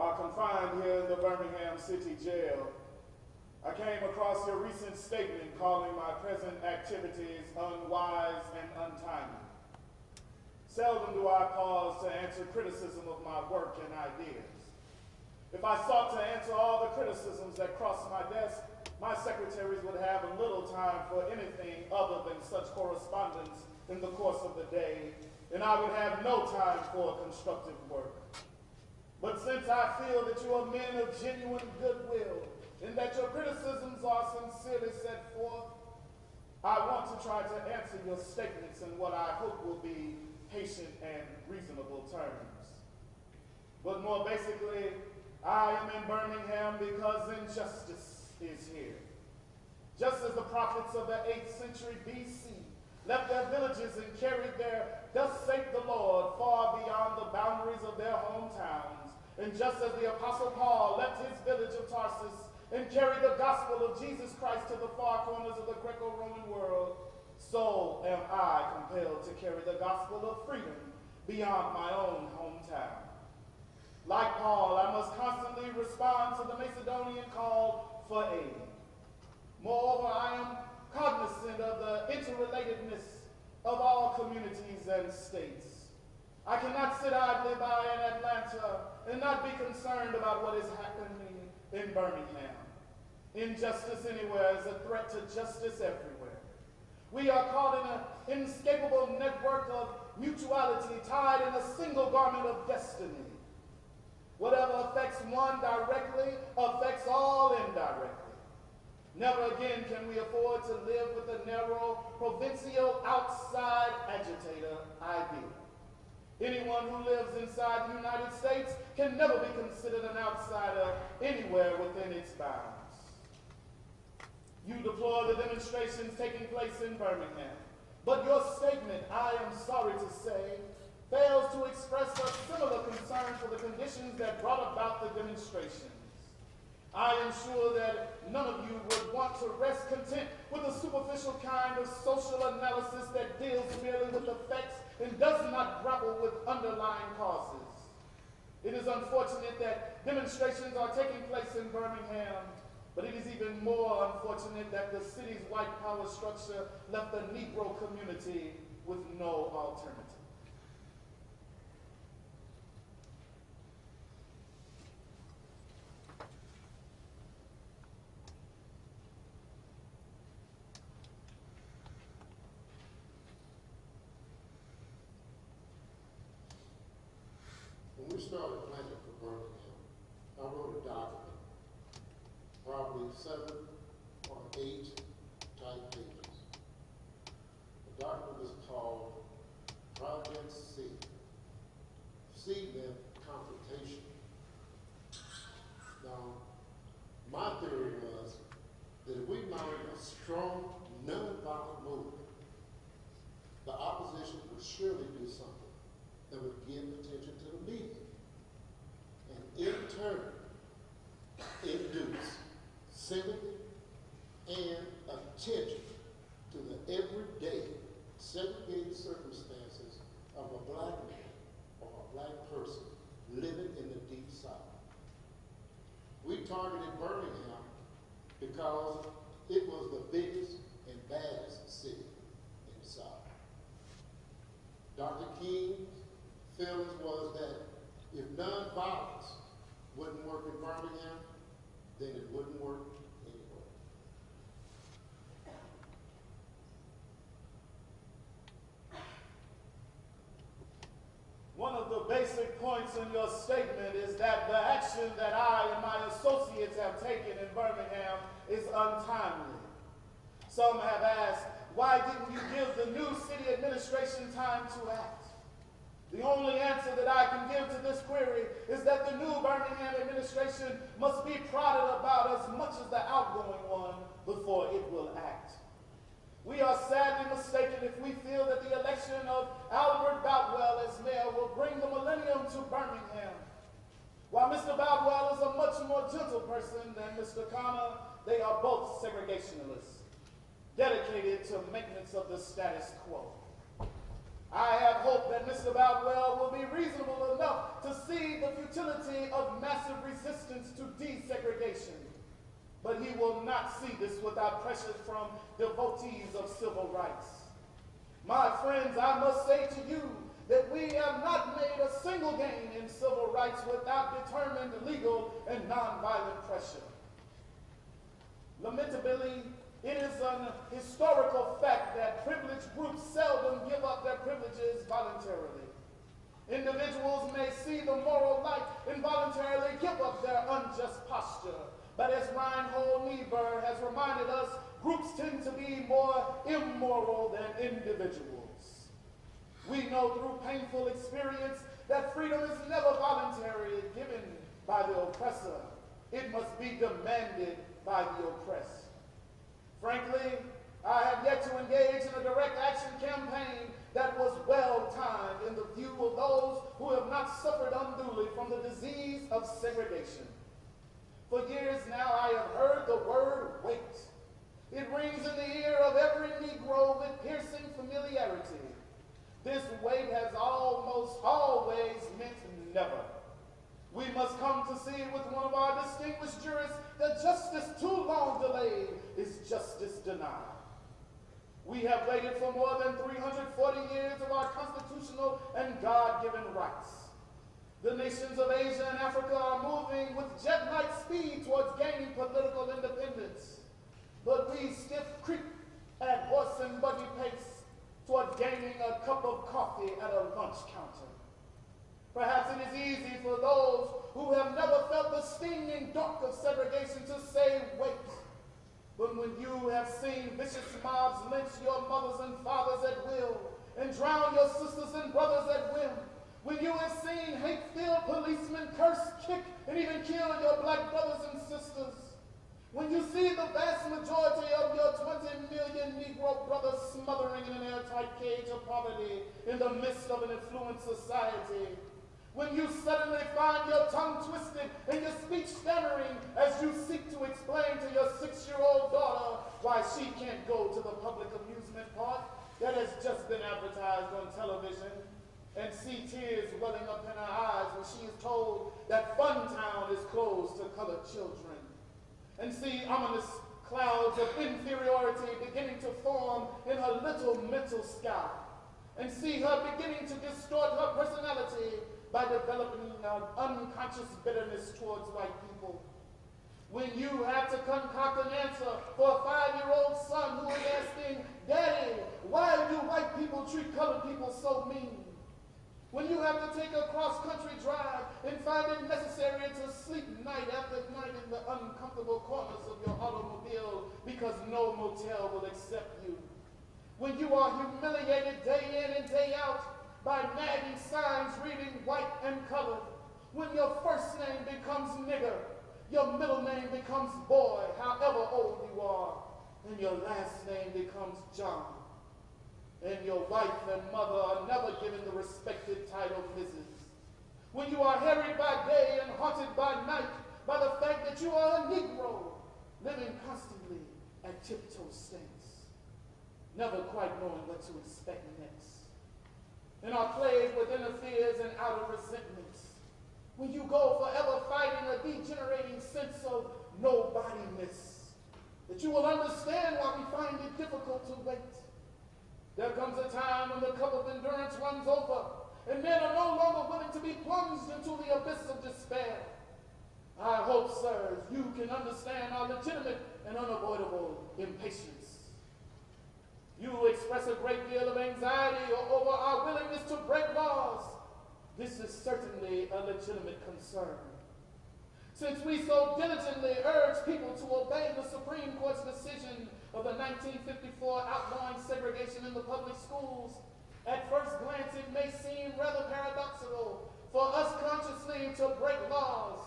While confined here in the Birmingham City Jail, I came across your recent statement calling my present activities unwise and untimely. Seldom do I pause to answer criticism of my work and ideas. If I sought to answer all the criticisms that crossed my desk, my secretaries would have little time for anything other than such correspondence in the course of the day, and I would have no time for constructive work. But since I feel that you are men of genuine goodwill and that your criticisms are sincerely set forth, I want to try to answer your statements in what I hope will be patient and reasonable terms. But more basically, I am in Birmingham because injustice is here. Just as the prophets of the 8th century BC left their villages and carried their "Thus saith the Lord" far beyond the boundaries of their hometowns, and just as the Apostle Paul left his village of Tarsus and carried the gospel of Jesus Christ to the far corners of the Greco-Roman world, so am I compelled to carry the gospel of freedom beyond my own hometown. Like Paul, I must constantly respond to the Macedonian call for aid. Moreover, I am cognizant of the interrelatedness of all communities and states. I cannot sit idly by in Atlanta and not be concerned about what is happening in Birmingham. Injustice anywhere is a threat to justice everywhere. We are caught in an inescapable network of mutuality tied in a single garment of destiny. Whatever affects one directly affects all indirectly. Never again can we afford to live with a narrow, provincial, outside agitator idea. Anyone who lives inside the United States can never be considered an outsider anywhere within its bounds. You deplore the demonstrations taking place in Birmingham, but your statement, I am sorry to say, fails to express a similar concern for the conditions that brought about the demonstrations. I am sure that none of you would want to rest content with a superficial kind of social analysis that deals merely with effects and does not grapple with underlying causes. It is unfortunate that demonstrations are taking place in Birmingham, but it is even more unfortunate that the city's white power structure left the Negro community with no alternative. When we started planning for Birmingham, I wrote a document, probably 7 or 8 type pages. The document was called Project C. C meant confrontation. Now, my theory was that if we mounted a strong, nonviolent movement, the opposition would surely do something that would give attention to the media, and in turn, induce sympathy and attention to the everyday segregated circumstances of a black man or a black person living in the Deep South. We targeted Birmingham because it was the biggest and baddest city in the South. Dr. King's feelings was that if nonviolence wouldn't work in Birmingham, then it wouldn't work anywhere. One of the basic points in your statement is that the action that I and my associates have taken in Birmingham is untimely. Some have asked, why didn't you give the new city administration time to act? The only answer that I can give to this query is that the new Birmingham administration must be prodded about as much as the outgoing one before it will act. We are sadly mistaken if we feel that the election of Albert Boutwell as mayor will bring the millennium to Birmingham. While Mr. Boutwell is a much more gentle person than Mr. Connor, they are both segregationists, dedicated to maintenance of the status quo. I have hope that Mr. Boutwell will be reasonable enough to see the futility of massive resistance to desegregation. But he will not see this without pressure from devotees of civil rights. My friends, I must say to you that we have not made a single gain in civil rights without determined legal and nonviolent pressure. Lamentably, it is an historical fact that privileged groups seldom give up their privileges voluntarily. Individuals may see the moral light and voluntarily give up their unjust posture. But as Reinhold Niebuhr has reminded us, groups tend to be more immoral than individuals. We know through painful experience that freedom is never voluntarily given by the oppressor. It must be demanded by the oppressed. Frankly, I have yet to engage in a direct action campaign that was well-timed in the view of those who have not suffered unduly from the disease of segregation. For years now, I have heard the word wait. It rings in the ear of every Negro with piercing familiarity. This wait has almost always meant never. We must come to see with one of our distinguished jurists that justice too long delayed is justice denied. We have waited for more than 340 years of our constitutional and God-given rights. The nations of Asia and Africa are moving with jet-like speed towards gaining political independence. But we stiff creep at horse and buggy pace toward gaining a cup of coffee at a lunch counter. Perhaps it is easy for those who have never felt the stinging dark of segregation to say wait. But when you have seen vicious mobs lynch your mothers and fathers at will and drown your sisters and brothers at whim, when you have seen hate-filled policemen curse, kick, and even kill your black brothers and sisters, when you see the vast majority of your 20 million Negro brothers smothering in an airtight cage of poverty in the midst of an affluent society, when you suddenly find your tongue twisted and your speech stammering as you seek to explain to your 6-year-old daughter why she can't go to the public amusement park that has just been advertised on television, and see tears welling up in her eyes when she is told that Funtown is closed to colored children, and see ominous clouds of inferiority beginning to form in her little mental sky, and see her beginning to distort her personality by developing an unconscious bitterness towards white people. When you have to concoct an answer for a 5-year-old son who is asking, "Daddy, why do white people treat colored people so mean?" When you have to take a cross-country drive and find it necessary to sleep night after night in the uncomfortable corners of your automobile because no motel will accept you. When you are humiliated day in and day out by nagging signs reading white and colored. When your first name becomes nigger, your middle name becomes boy, however old you are, and your last name becomes John. And your wife and mother are never given the respected title Mrs. When you are harried by day and haunted by night by the fact that you are a Negro, living constantly at tiptoe stance, never quite knowing what to expect next, and are plagued with inner fears and outer resentments. When you go forever fighting a degenerating sense of nobodiness, that you will understand why we find it difficult to wait. There comes a time when the cup of endurance runs over, and men are no longer willing to be plunged into the abyss of despair. I hope, sirs, you can understand our legitimate and unavoidable impatience. You express a great deal of anxiety over our willingness to break laws. This is certainly a legitimate concern. Since we so diligently urge people to obey the Supreme Court's decision of the 1954 outlawing segregation in the public schools, at first glance it may seem rather paradoxical for us consciously to break laws.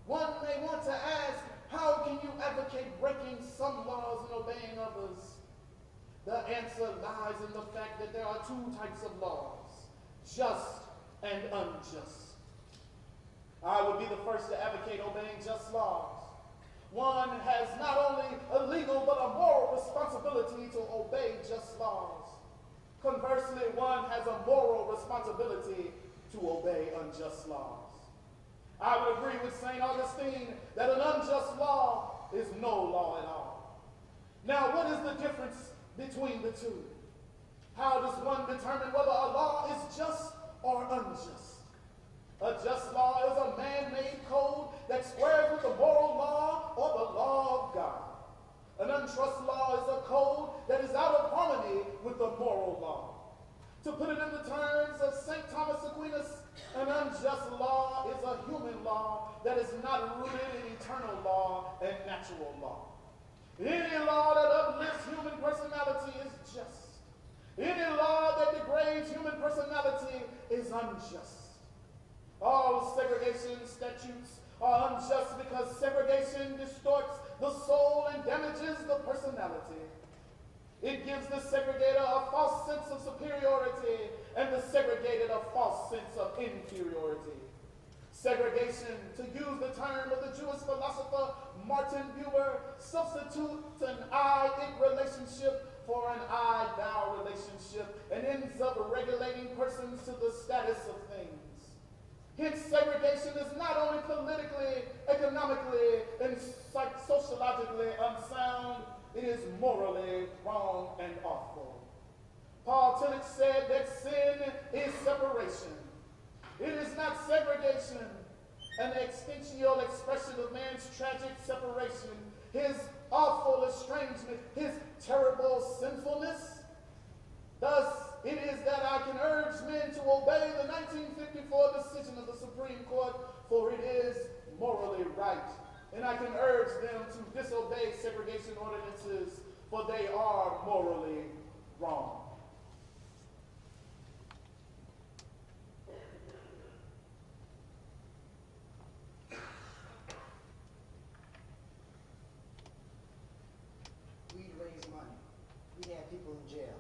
One may want to ask, how can you advocate breaking some laws and obeying others? The answer lies in the fact that there are two types of laws, just and unjust. I would be the first to advocate obeying just laws. One has not only a legal but a moral responsibility to obey just laws. Conversely, one has a moral responsibility to obey unjust laws. I would agree with St. Augustine that an unjust law is no law at all. Now, what is the difference between the two? How does one determine whether a law is just or unjust? A just law is a man-made code that squares with the moral law or the law of God. An unjust law is a code that is out of harmony with the moral law. To put it in the terms of St. Thomas Aquinas, an unjust law is a human law that is not rooted in eternal law and natural law. Any law that uplifts human personality is just. Any law that degrades human personality is unjust. All segregation statutes are unjust because segregation distorts the soul and damages the personality. It gives the segregator a false sense of superiority and the segregated a false sense of inferiority. Segregation, to use the term of the Jewish philosopher Martin Buber, substitutes an I-it relationship for an I-thou relationship and ends up regulating persons to the status of things. Hence, segregation is not only politically, economically, and sociologically unsound, it is morally wrong and awful. Paul Tillich said that sin is separation. It is not segregation, an extensional expression of man's tragic separation, his awful estrangement, his terrible sinfulness. Thus, it is that I can urge men to obey the 1954 decision of the Supreme Court, for it is morally right. And I can urge them to disobey segregation ordinances, for they are morally wrong. We'd raise money. We had people in jail,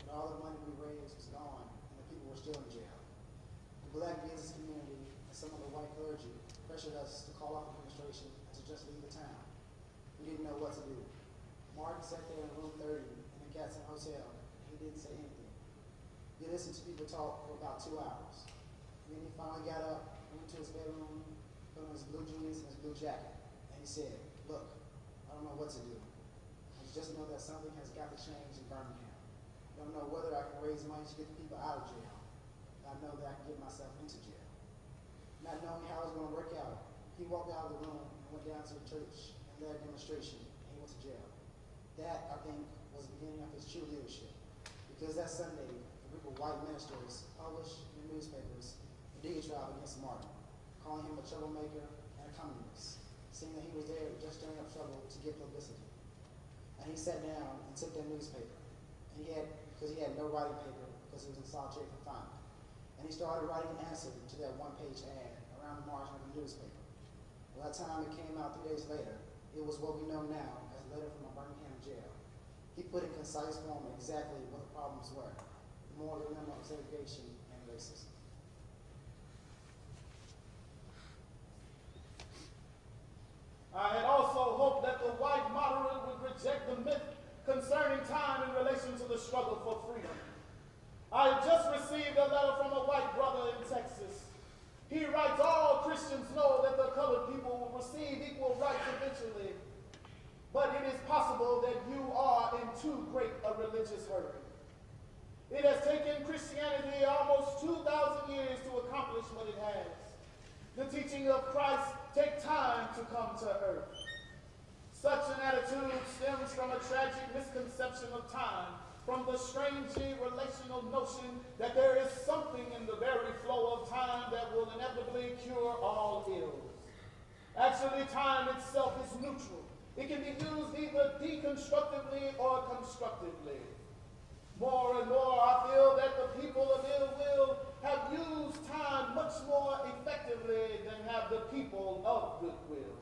and all the money we raised was gone, and the people were still in jail. The black business community and some of the white clergy pressured us to call off administration and to just leave the town. We didn't know what to do. Martin sat there in room 30 in the Gatson Hotel, and he didn't say anything. He listened to people talk for about 2 hours. And then he finally got up, went to his bedroom, put on his blue jeans and his blue jacket, and he said, "Look, I don't know what to do. I just know that something has got to change in Birmingham. I don't know whether I can raise money to get the people out of jail. I know that I can get myself into jail." Not knowing how it was going to work out, he walked out of the room and went down to the church and led a demonstration, and he went to jail. That, I think, was the beginning of his true leadership, because that Sunday, a group of white ministers published in the newspapers a diatribe against Martin, calling him a troublemaker and a communist, saying that he was there just stirring up trouble to get publicity. And he sat down and took that newspaper, and because he had no writing paper because he was in solitary confinement. And he started writing an answer to that one-page ad around the margin of the newspaper. By the time it came out 3 days later, it was what we know now as a letter from a Birmingham jail. He put in concise form exactly what the problems were: the moral dilemma of segregation and racism. I had also hoped that the white moderate would reject the myth concerning time in relation to the struggle for freedom. I have just received a letter from a white brother in Texas. He writes, "All Christians know that the colored people will receive equal rights eventually, but it is possible that you are in too great a religious hurry. It has taken Christianity almost 2,000 years to accomplish what it has. The teaching of Christ takes time to come to earth. Such an attitude stems from a tragic misconception of time, from the strangely relational notion that there is something in the very flow of time that will inevitably cure all ills. Actually, time itself is neutral. It can be used either deconstructively or constructively. More and more, I feel that the people of ill will have used time much more effectively than have the people of goodwill.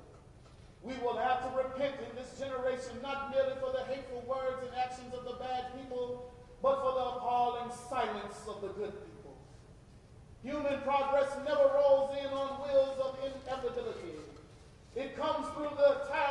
We will have to repent in this generation, not merely for the hateful words and actions of the bad people, but for the appalling silence of the good people. Human progress never rolls in on wheels of inevitability. It comes through the tireless